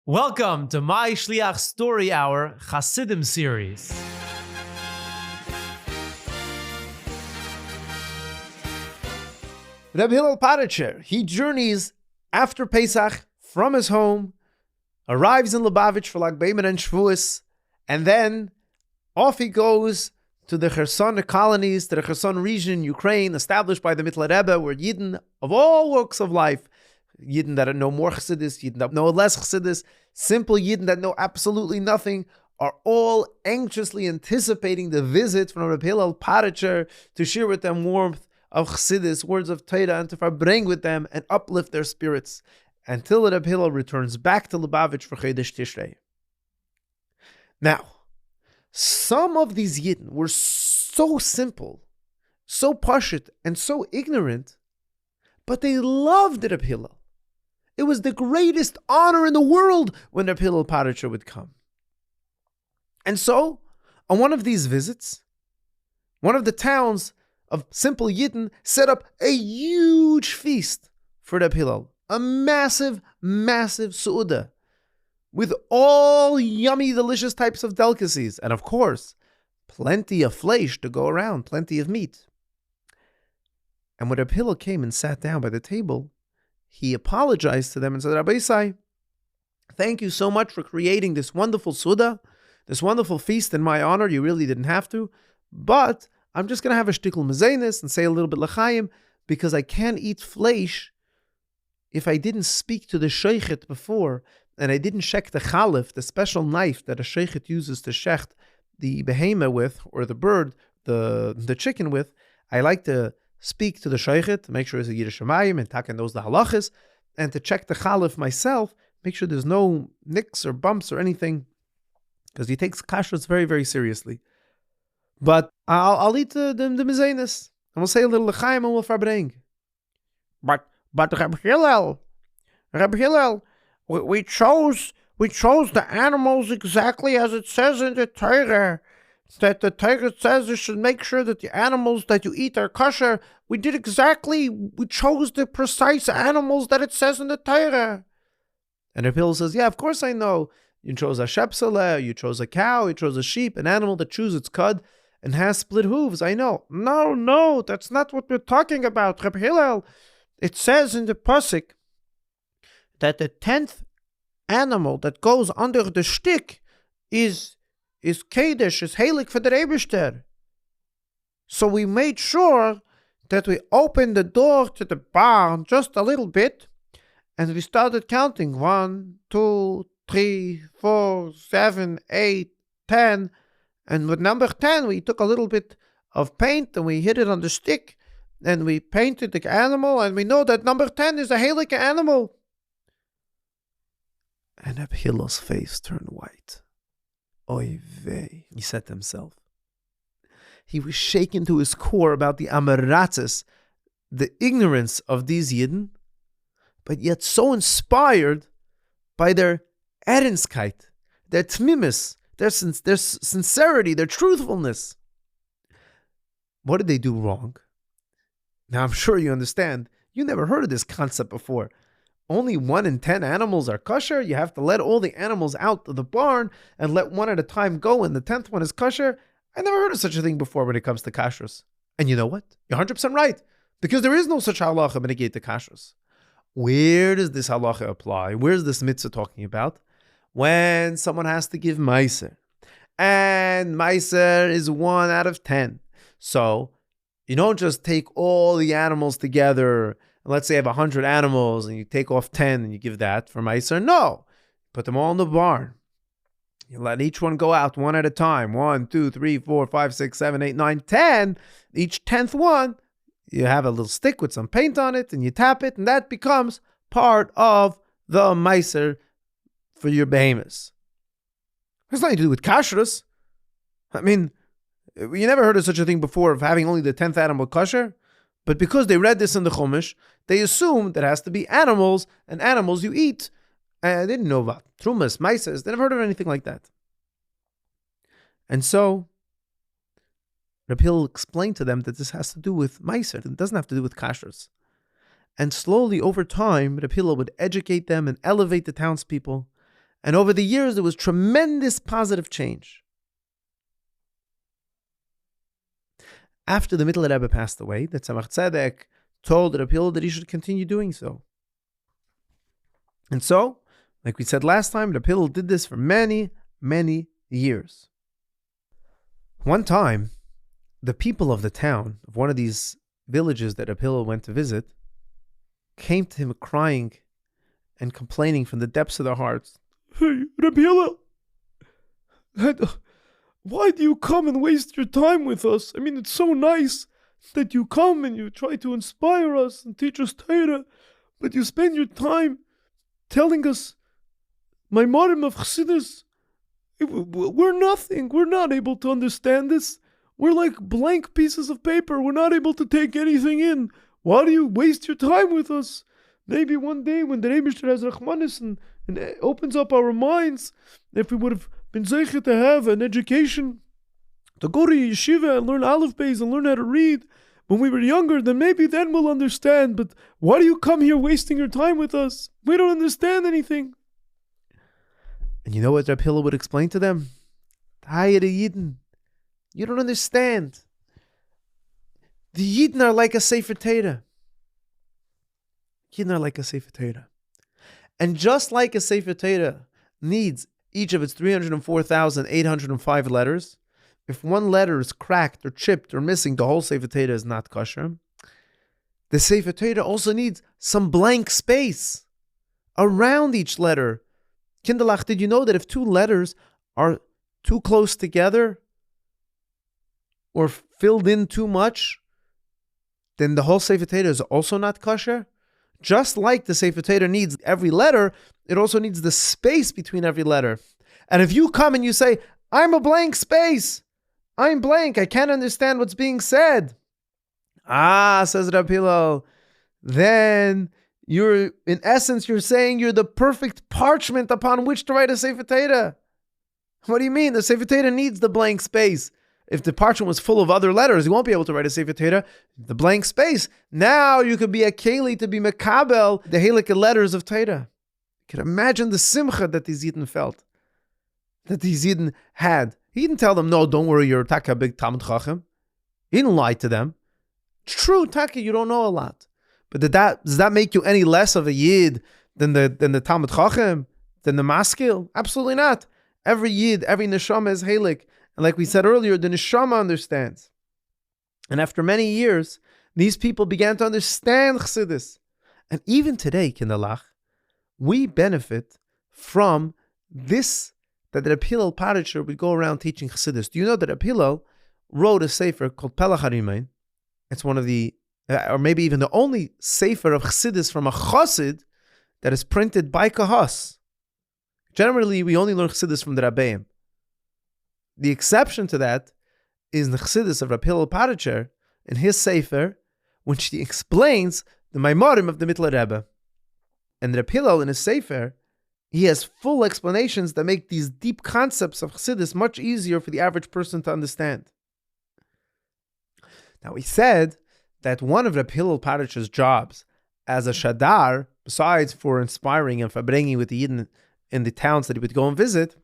Welcome to MyShliach Story Hour Chassidim series. Reb Hillel Paritcher, he journeys after Pesach from his home, arrives in Lubavitch for Lag Beimer and Shavuos, and then off he goes to the Kherson colonies, to the Kherson region in Ukraine, established by the Mittler Rebbe, where Yidden of all walks of life, Yidden that know more Chassidis, Yidden that know less Chassidis, simple Yidden that know absolutely nothing, are all anxiously anticipating the visit from Reb Hillel Paritcher to share with them warmth of Chassidis, words of Torah, and to bring with them and uplift their spirits, until Reb Hillel returns back to Lubavitch for Chodesh Tishrei. Now, some of these Yidden were so simple, so pashut, and so ignorant, but they loved Reb Hillel. It was the greatest honor in the world when Reb Hillel Paritcher would come. And so, on one of these visits, one of the towns of simple Yidden set up a huge feast for Reb Hillel. A massive, massive su'udah with all yummy, delicious types of delicacies. And of course, plenty of flesh to go around, plenty of meat. And when Reb Hillel came and sat down by the table, he apologized to them and said, Rabbi Isai, thank you so much for creating this wonderful su'udah, this wonderful feast in my honor. You really didn't have to. But I'm just going to have a shtickl mezainis and say a little bit l'chaim, because I can't eat flesh if I didn't speak to the sheichet before, and I didn't check the chalif, the special knife that a sheichet uses to shecht the behema with, or the bird, the chicken with. I like to speak to the sheichet to make sure it's a Yiddish Shemayim and Taka knows the Lachluchis, and to check the chalif myself, make sure there's no nicks or bumps or anything, because he takes kashrus very, very seriously. But I'll eat the mezainis, and we'll say a little l'chaim and we'll farbring. But Reb Hillel, we chose the animals exactly as it says in the Torah. That the Torah says you should make sure that the animals that you eat are kosher. We chose the precise animals that it says in the Torah. And Reb Hillel says, yeah, of course I know. You chose a shepseleh, you chose a cow, you chose a sheep, an animal that chews its cud and has split hooves, I know. No, that's not what we're talking about, Reb Hillel. It says in the pasuk that the 10th animal that goes under the shtick is Kaddish, is Heilig for the Eibishter. So we made sure that we opened the door to the barn just a little bit, and we started counting 1, 2, 3, 4, 7, 8, 10, and with number 10 we took a little bit of paint and we hit it on the stick, and we painted the animal, and we know that number 10 is a Heilig animal. And Reb Hillel's face turned white. Oy vey, he said to himself. He was shaken to his core about the amaratzis, the ignorance of these Yidden, but yet so inspired by their ehrenskeit, their tmimis, their sincerity, their truthfulness. What did they do wrong? Now I'm sure you understand, you never heard of this concept before. Only 1 in 10 animals are kosher. You have to let all the animals out of the barn and let one at a time go, and the 10th one is kosher. I never heard of such a thing before when it comes to kashrus. And you know what? You're 100% right, because there is no such halacha mitigate the kashrus. Where does this halacha apply? Where's this mitzvah talking about? When someone has to give meiser, and meiser is 1 out of 10. So you don't just take all the animals together. Let's say you have 100 animals and you take off 10 and you give that for meiser. No, put them all in the barn. You let each one go out one at a time. 1, 2, 3, 4, 5, 6, 7, 8, 9, 10. Each 10th one, you have a little stick with some paint on it and you tap it, and that becomes part of the meiser for your behemoths. It has nothing to do with kashrus. I mean, you never heard of such a thing before of having only the 10th animal kosher. But because they read this in the Chumash, they assume that it has to be animals, and animals you eat. And they didn't know about trumas, maisas. They never heard of anything like that. And so, Reb Hillel explained to them that this has to do with meiser. It doesn't have to do with kashrus. And slowly over time, Reb Hillel would educate them and elevate the townspeople. And over the years, there was tremendous positive change. After the Mittler Rebbe passed away, the Tzemach Tzedek told Reb Hillel that he should continue doing so. And so, like we said last time, Reb Hillel did this for many, many years. One time, the people of the town, of one of these villages that Reb Hillel went to visit, came to him crying and complaining from the depths of their hearts. Hey, Reb Hillel, why do you come and waste your time with us? I mean, it's so nice that you come and you try to inspire us and teach us Torah, but you spend your time telling us Maimorim of Chassidus. We're nothing. We're not able to understand this. We're like blank pieces of paper. We're not able to take anything in. Why do you waste your time with us? Maybe one day when the Rebbe has Rachmanis and opens up our minds, if we would have been zeicher to have an education, to go to yeshiva and learn Aleph Beis and learn how to read when we were younger, then maybe then we'll understand. But why do you come here wasting your time with us? We don't understand anything. And you know what Reb Hillel would explain to them? Hayre Yidden, you don't understand. The Yidden are like a Sefer Torah. Yidden are like a Sefer Torah. And just like a Sefer Torah needs each of its 304,805 letters, if one letter is cracked or chipped or missing, the whole Sefer Torah is not kosher. The Sefer Torah also needs some blank space around each letter. Kinderlach, did you know that if two letters are too close together or filled in too much, then the whole Sefer Torah is also not kosher? Just like the Sefer Torah needs every letter, it also needs the space between every letter. And if you come and you say, I'm a blank space, I'm blank, I can't understand what's being said. Says Reb Hillel, then you're saying you're the perfect parchment upon which to write a Sefer Torah. What do you mean? The Sefer Torah needs the blank space. If the parchment was full of other letters, you won't be able to write a Sefer Torah. The blank space. Now you could be a keli to be mekabel, the halakha letters of Torah. You can imagine the simcha that these Yidden felt, that these Yidden had. He didn't tell them, no, don't worry, you're taka big Talmud Chacham. He didn't lie to them. It's true, taka, you don't know a lot. But does that make you any less of a Yid than the Talmud Chacham, than the maskil? Absolutely not. Every Yid, every neshama is halik. And like we said earlier, the neshama understands. And after many years, these people began to understand Chassidus. And even today, Kinderlach, we benefit from this, that Reb Hillel Paritcher would go around teaching Chassidus. Do you know that Reb Hillel wrote a sefer called Pelach HaRimein? It's one of the, or maybe even the only sefer of Chassidus from a Chosid that is printed by Kahos. Generally, we only learn Chassidus from the Rabbeim. The exception to that is the Chassidus of Reb Hillel Paritcher in his sefer, which he explains the Maimorim of the Mittler Rebbe. And Reb Hillel in his sefer, he has full explanations that make these deep concepts of Chassidus much easier for the average person to understand. Now, we said that one of Reb Hillel Paritcher's jobs as a shadar, besides for inspiring and for bringing with the Yidden in the towns that he would go and visit,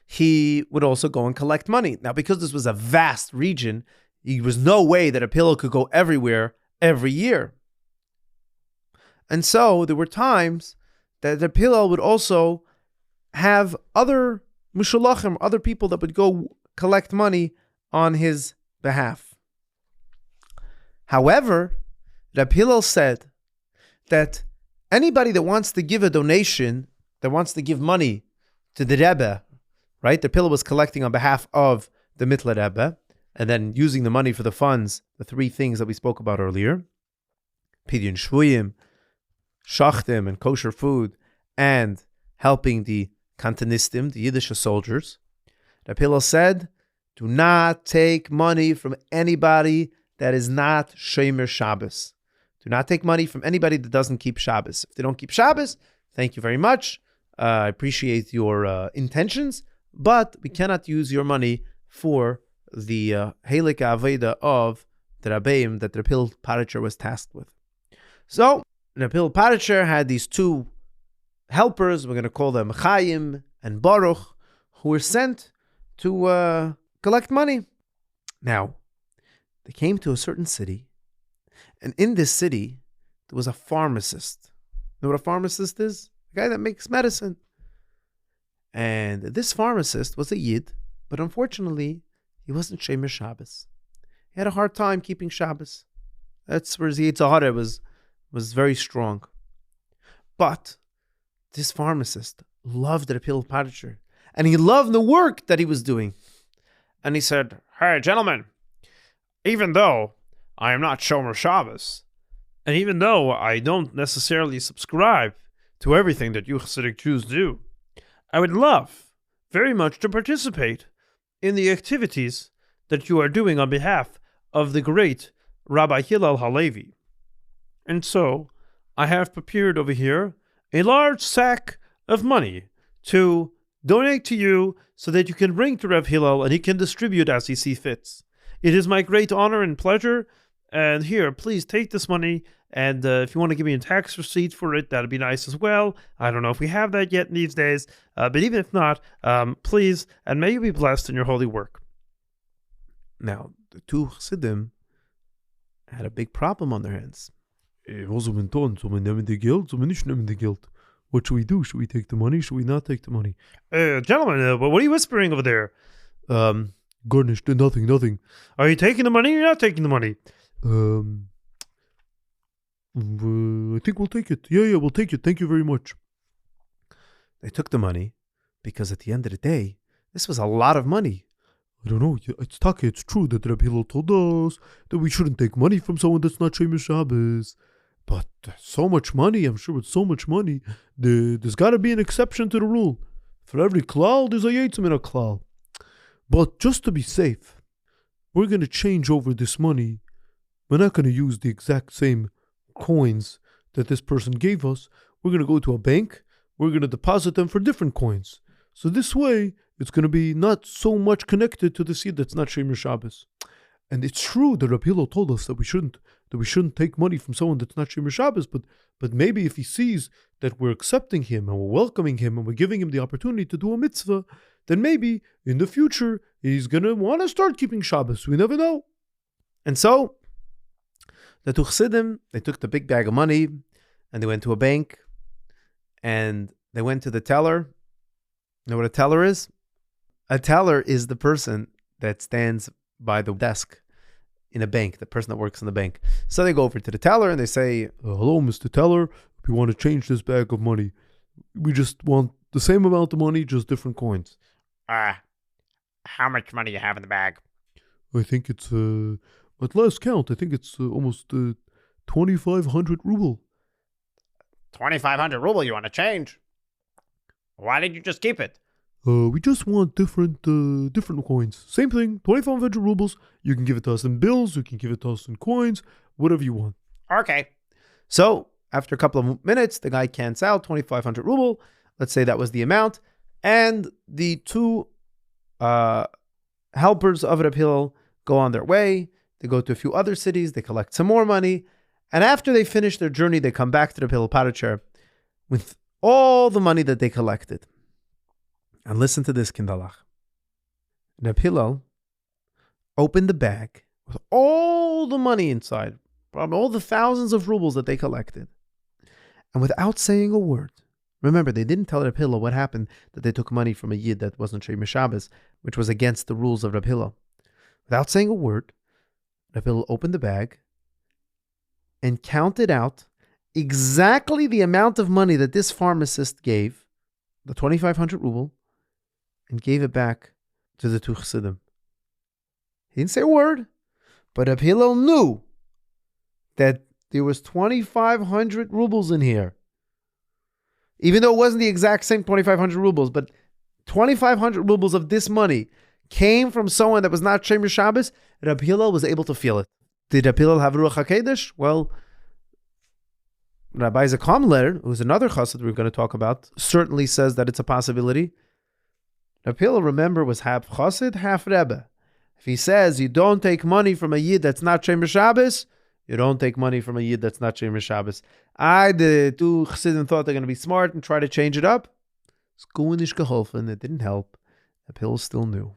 he would also go and collect money. Now, because this was a vast region, there was no way that Reb Hillel could go everywhere every year. And so there were times that Reb Hillel would also have other MyShliachim, other people that would go collect money on his behalf. However, Reb Hillel said that anybody that wants to give a donation, that wants to give money to the Rebbe, right? The Hillel was collecting on behalf of the Mittler Rebbe, and then using the money for the funds, the three things that we spoke about earlier, Pidyon Shvuyim, Shachtim, and kosher food, and helping the Kantonistim, the Yiddish soldiers. Reb Hillel said, do not take money from anybody that is not Shomer Shabbos. Do not take money from anybody that doesn't keep Shabbos. If they don't keep Shabbos, thank you very much. I appreciate your intentions, but we cannot use your money for the Halakha Aveda of the Rabbeim that Reb Hillel Paritcher was tasked with. So, Reb Hillel Paritcher had these two helpers, we're going to call them Chaim and Baruch, who were sent to collect money. Now, they came to a certain city, and in this city, there was a pharmacist. You know what a pharmacist is? A guy that makes medicine. And this pharmacist was a Yid, but unfortunately, he wasn't Shomer Shabbos. He had a hard time keeping Shabbos. That's where his Yetzer Hara was very strong. But this pharmacist loved Reb Hillel Paritcher, and he loved the work that he was doing. And he said, "Hey, gentlemen, even though I am not Shomer Shabbos, and even though I don't necessarily subscribe to everything that you Hasidic Jews do, I would love very much to participate in the activities that you are doing on behalf of the great Rabbi Hillel Halevi. And so, I have prepared over here a large sack of money to donate to you so that you can bring to Reb Hillel and he can distribute as he sees fits. It is my great honor and pleasure. And here, please take this money. And if you want to give me a tax receipt for it, that'd be nice as well. I don't know if we have that yet these days. But even if not, please, and may you be blessed in your holy work." Now, the two Chassidim had a big problem on their hands. Was wir tun? Sollen wir nehmen the Geld? Sollen wir nicht nehmen the Geld? What should we do? Should we take the money? Should we not take the money? Gentlemen, what are you whispering over there? Garnish, nothing. Are you taking the money or you're not taking the money? I think we'll take it. Yeah, we'll take it. Thank you very much. They took the money because at the end of the day, this was a lot of money. I don't know. It's Taka. It's true that Reb Hillel told us that we shouldn't take money from someone that's not Shomer Shabbos. But so much money, I'm sure with so much money, there's got to be an exception to the rule. For every klal, there's a yitzim in a klal. But just to be safe, we're going to change over this money. We're not going to use the exact same coins that this person gave us. We're going to go to a bank. We're going to deposit them for different coins. So this way, it's going to be not so much connected to the seed that's not Shomer Shabbos. And it's true that Reb Hillel told us that we shouldn't take money from someone that's not Shomer Shabbos, but maybe if he sees that we're accepting him and we're welcoming him and we're giving him the opportunity to do a mitzvah, then maybe in the future he's going to want to start keeping Shabbos. We never know. And so, the two Chassidim, they took the big bag of money and they went to a bank and they went to the teller. You know what a teller is? A teller is the person that stands by the desk in a bank, the person that works in the bank. So they go over to the teller and they say, "Hello, Mr. Teller. We want to change this bag of money. We just want the same amount of money, just different coins." How much money you have in the bag? I think it's, at last count, I think it's almost 2,500 ruble. 2,500 ruble you want to change? Why did you just keep it? We just want different coins. Same thing, 2,500 rubles. You can give it to us in bills, you can give it to us in coins, whatever you want. Okay. So, after a couple of minutes, the guy cants out 2,500 ruble. Let's say that was the amount. And the two helpers of Reb Hillel go on their way. They go to a few other cities. They collect some more money. And after they finish their journey, they come back to Reb Hillel Paritcher with all the money that they collected. And listen to this, Kindalach. Reb Hillel opened the bag with all the money inside, probably all the thousands of rubles that they collected. And without saying a word, remember, they didn't tell Reb Hillel what happened, that they took money from a Yid that wasn't Shomer Shabbos, which was against the rules of Reb Hillel. Without saying a word, Reb Hillel opened the bag and counted out exactly the amount of money that this pharmacist gave, the 2,500 ruble, and gave it back to the two Chassidim. He didn't say a word, but Reb Hillel knew that there was 2,500 rubles in here. Even though it wasn't the exact same 2,500 rubles, but 2,500 rubles of this money came from someone that was not Shomer Shabbos, Reb Hillel was able to feel it. Did Reb Hillel have Ruach HaKodesh? Well, Rabbi Zakamler, who's another chassid we're going to talk about, certainly says that it's a possibility. Reb Hillel, remember, was half chassid, half Rebbe. If he says you don't take money from a Yid that's not Shomer Shabbos, You don't take money from a Yid that's not Shemer Shabbos. The two Chassidim thought they're going to be smart and try to change it up. It's going nicht geholfen. It didn't help. Reb Hillel still knew.